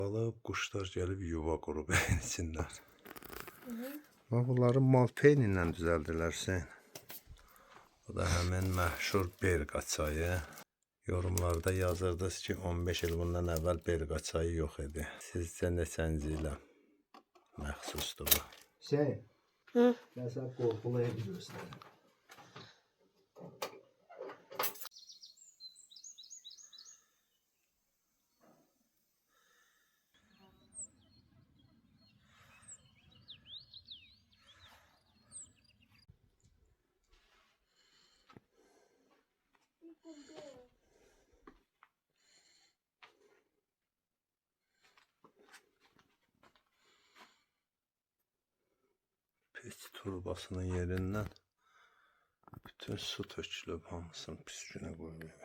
Alıp quşlar gəlib yuva qurub içindən. Bunları malpeyn ilə düzəldilər Hüseyn. Bu da həmin məşhur Berqa çayı. Yorumlarda yazırdınız ki 15 il bundan əvvəl Berqa çayı yox idi. Sizcə neçənci ilə məxsusdur bu? Hüseyin. Mən sənə qorxulu evi göstərim. Peç turbasının yerindən bütün su tökülüb, hamısını pis günə qoyulub.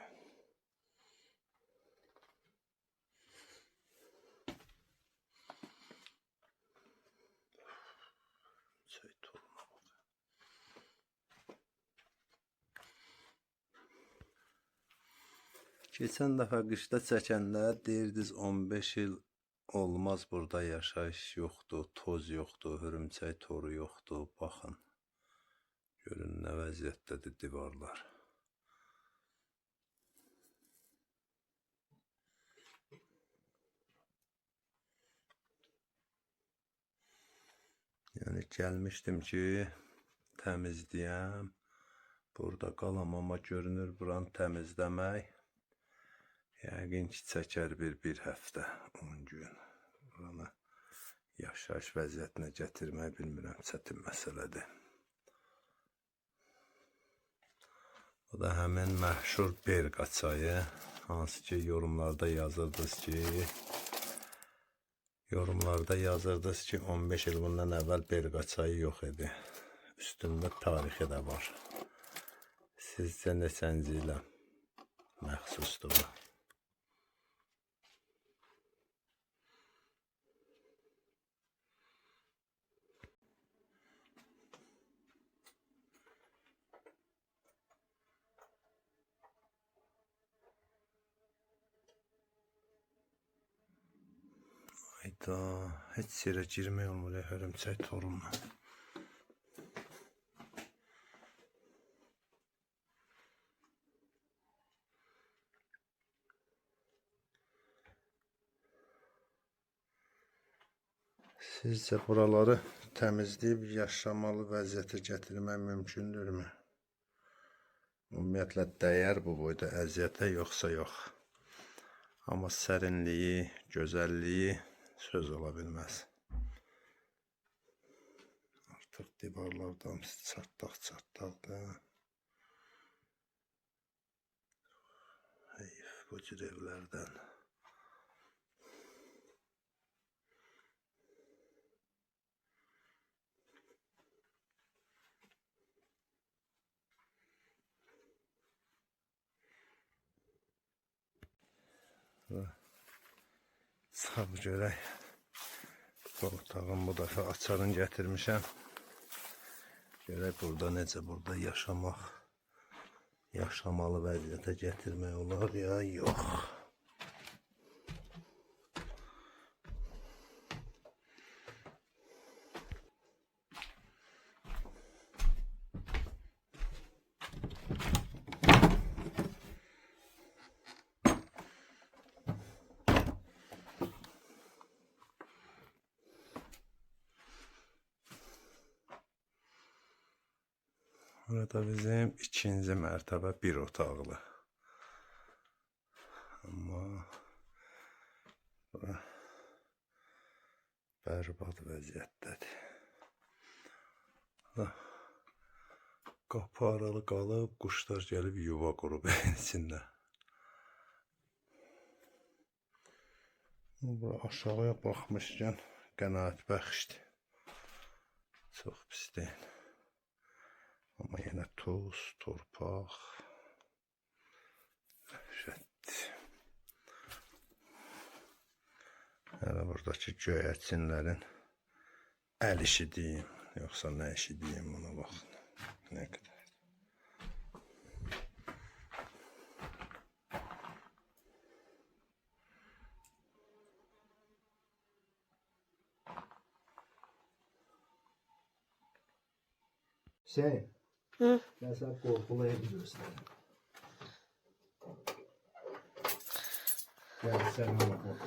Keçən dəfə qışda çəkəndə deyirdiniz 15 il olmaz burada yaşayış yoxdur, toz yoxdur, hörümçək toru yoxdur. Baxın, görün nə vəziyyətdədir divarlar. Yəni gəlmişdim ki, təmizləyəm, burada qalam, amma görünür buranı təmizləmək yəqin ki çəkər bir həftə, 10 gün. Buranı yaşayış vəziyyətinə gətirmək bilmirəm, çətin məsələdir. Bu da həmin məşhur Berqa çayı, hansı ki yorumlarda yazırdınız ki 15 il bundan əvvəl Berqa çayı yox idi. Üstündə tarixi də var. Sizcə neçənci ilə məxsusdur bu? Hayda, heç yerə girmək olmur hörümçək torunla. Sizcə buraları təmizləyib yaşamalı vəziyyətə gətirmək mümkündürmü? Ümumiyyətlə dəyər bu boyda əziyyətə yoxsa yox. Amma sərinliyi, gözəlliyi söz ola bilməz. Artıq divarlardan çartlaq-çartlaqdır. Heyf bu cür evlərdən. Çıxab görək. Bu otağın bu dəfə açarını gətirmişəm. Görək burada necə, burada yaşamalı vəziyyətə gətirmək olar ya yox. Burada bizim ikinci mərtəbə bir otaqlı. Amma bura bərbad vəziyyətdədir. Qapı aralı qalıb, quşlar gəlib yuva qurub içində. Bura aşağıya baxmışkən qənaət bəxşdir. Çox pis deyil. Amma yenə toz, torpaq, dəhşətdir. Hələ buradakı göyərçinlərin əl işi deyim, yoxsa nə işi deyim, ona baxın. Nə qədər. Hüseyin. Hı. Ben sana korkulayabiliyorsun. Gel sen ona korku.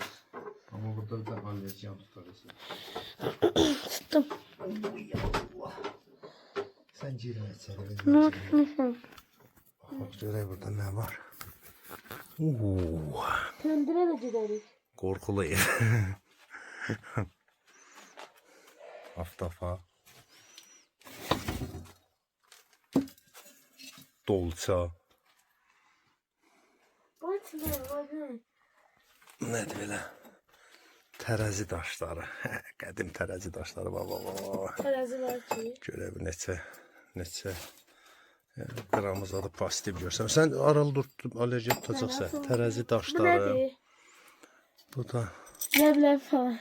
Ama burada da halledeceğim tutarız. Tuttum. Sen girme seni. Ne yapıyorsun? Bak görək burada ne var. Oo, Tendire de giderik. korkulu ev. Aftafa. Dolça. Bak ne var ne? Nədir belə? Tərəzi daşları. Qədim tərəzi daşları. Baba. Terazi var ki. Görə bir neçə qramızada pozitiv görsən. Sən aralı dur, alerji tutacaqsan. Tərəzi Bu daşları. nedir? Bu da Leblebi falan.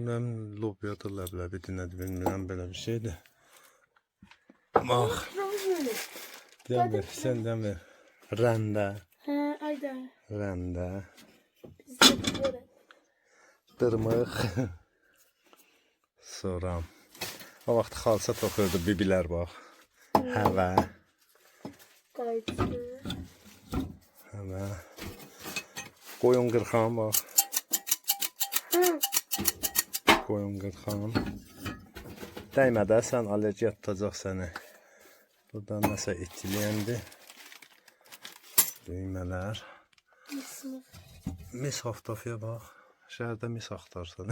nəm lobyadır, ləbləbidir, nədir bilmirəm, belə bir şeydir. Bax, Böyle. demir, sən demir. Rəndə, He ayda. rəndə, Biz de böyle. dırmıq. Sonra o vaxt xalça toxuyurdu bibilər bax. Həvə, Kayıtlı. həvə. Qoyun qırxan bax. Hı. Qoyun qırxan. Dəymədə sən alergiya tutacaq səni. Burada nəsə itiliyəndir. Düymələr. Sınıf. Mis haftafiyə bax. Şəhərdə mis axtarsan.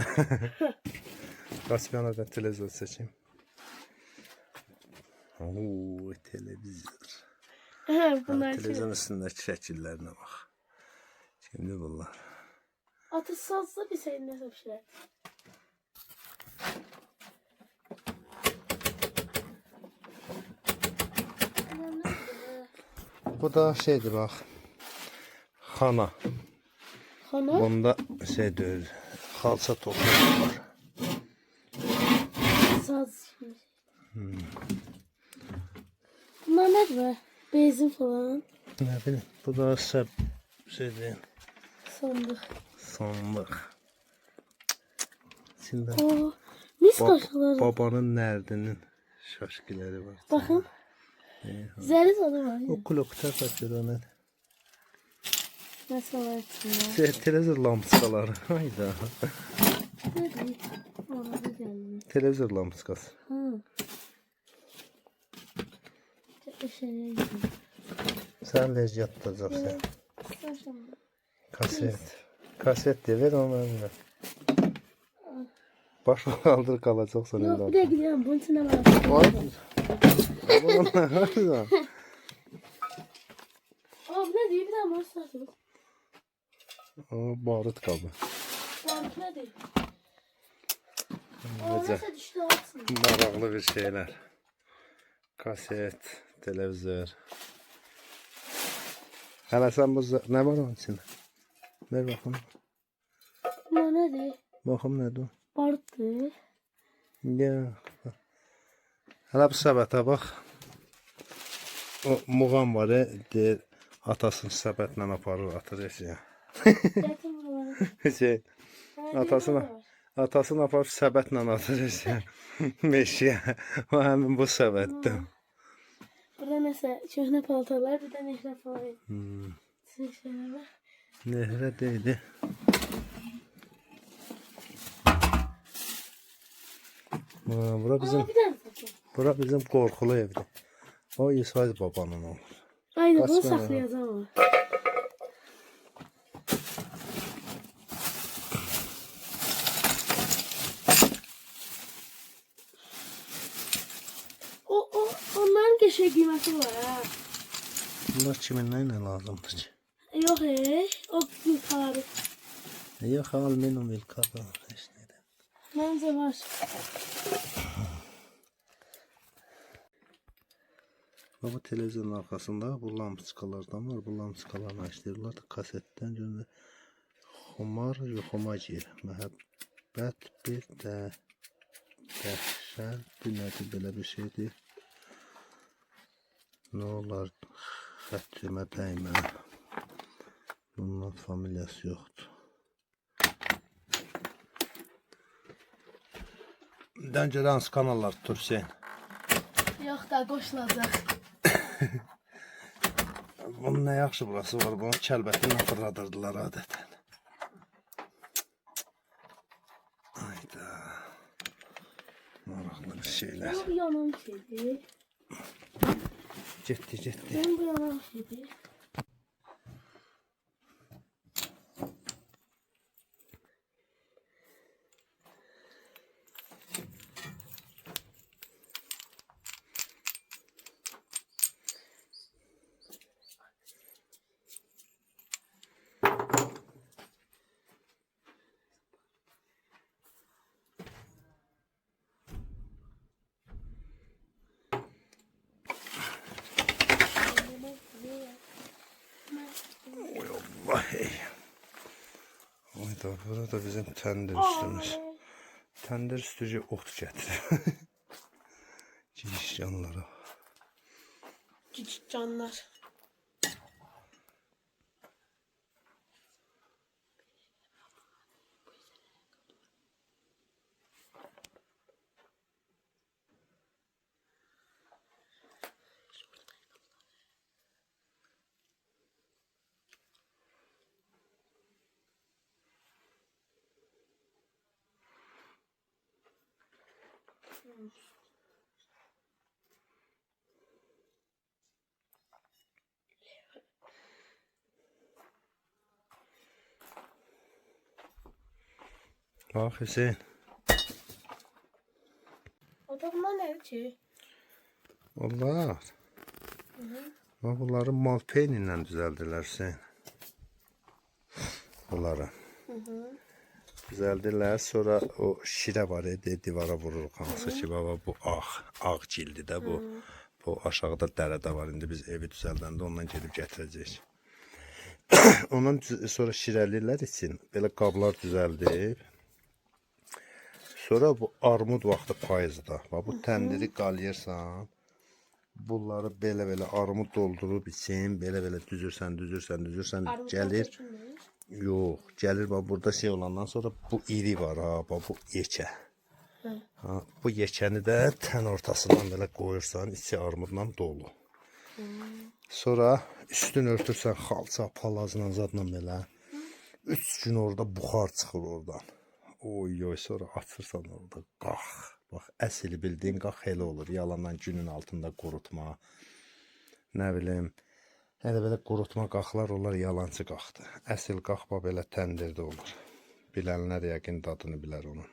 Qaçqana da televizor seçim. Oo, televizor. He bunlar şey. Televizyon üstündəki şəkillərinə bax. Şimdi bunlar. Atış sazlı bir şey ne bir şey. Bu da şeydir bax. Xana. Hana. Bunda şey deyil. Xalça toxuyurlar. Saz. Bunlar ne be? Benzin falan. Nə bilim. Bu da şey deyil. Sandık. Sanlıq. İçində Oo, mis kaşıkları. babanın nərdinin şaşkiləri var. Bakın. Zeri tadı var. O kulok tərəf görə nədir? Mesela içinde. Şey, televizor lampiskaları. Hayda. Ne değil? Ona da geldi. Televizor lampiskası. Hı. Çok şeye gidiyor. Sən lezgi tutacaqsan. Saçma. Kaset. Kaset de ver onu önüne. Başını kaldır kalacaksan Yok bir indi. de gidiyorum. Bunun içine var. Ay. Bunun ne var? Aa bu ne diyor? Bir daha mı saçma? O barut kabı. Bu ne diyor? Aa Necə? nasıl düştü altına? Maraqlı bir şeyler. Kaset, televizor. Hələ sən bu nə var onun içində? Ver baxım. Bu ne diyor? Baxım nədir o? Bartı. Ya. Hələ bu səbətə bax. O muğam var, deyir, atasını səbətlə aparır, atır eşiyə. Getir buraları. Şey, Ha, atasına, diyor, var. atasını aparıb səbətlə atır eşiyə. Meşiyə. O həmin bu səbətdir. Burada mesela köhne paltalar bir de nehre falan. Hmm. Şeyler var. Nehrə deyildi. Bura bizim, Aa bir tane saçma. bura bizim qorxulu evdir. O İsrail babanın olur. Aynen bunu Basma ya. saklayacağım ama. Onların keşke giymesi var ha. Bunlar kiminlə nə lazımdır ki? Yok o yukarı. Yox, alüminium vilkadı. Heç nədə. Bence var. Bu televizyonun arxasında bu lampiçkalardan var. Bu lampiçkalarını açdırırlar da kasetdən görünür. Xumar, yoxumacı. Məhəbbət bir də dəhşət. Nədir belə bir şeydir. Nə olar? Xətrimə dəymə. Bunun familiyası yoxdur. Dən görə hansı kanallar tutur Hüseyin? Yox da qoşulacaq. Bunun nə yaxşı burası var. Bunu kəlbətindən fırladırdılar adətən. Ayda. Maraqlı bir şeylər. Bu yanan şeydir. Getdi. Bu yanan şeydir. Oy Allah hey. Ayda burada bizim təndir üstümüz. Təndir üstücü ot gətirir. Ciş canlara. Küçük canlar. Bak Hüseyin. O da bunlar nədir ki? Onlar. Bak bunları malpeyn ilə düzəldirlər Hüseyin. Bunları. Düzəldirlər. Sonra o şirə var idi. Divara vurur hansı ki baba bu ağ cildi də bu. Bu aşağıda dərədə var. İndi biz evi düzəldəndə ondan gedib gətirəcəyik. Ondan sonra şirəlirlər için belə qablar düzəldib. Sonra bu armud vaxtı payızda. Bax bu təndiri qalayırsan. Bunları belə armud doldurub için belə düzürsən. Gəlir. Yox, gəlir bax burada şey olandan sonra bu iri var ha, bax bu yekə. Ha, bu yekəni də tən ortasından belə qoyursan, içi armudla dolu. Sonra üstünü örtürsən xalça, palazla, zadla belə. 3 gün orada buxar çıxır oradan. Oy, sonra açırsan orada qax. Bax, əsli bildiyin qax elə olur. Yalandan günün altında qurutma. Nə bilim, elə belə qurutma qaxlar onlar yalancı qaxdır. Əsl qax belə təndirdə olur. Bilənlər yəqin dadını bilər onun.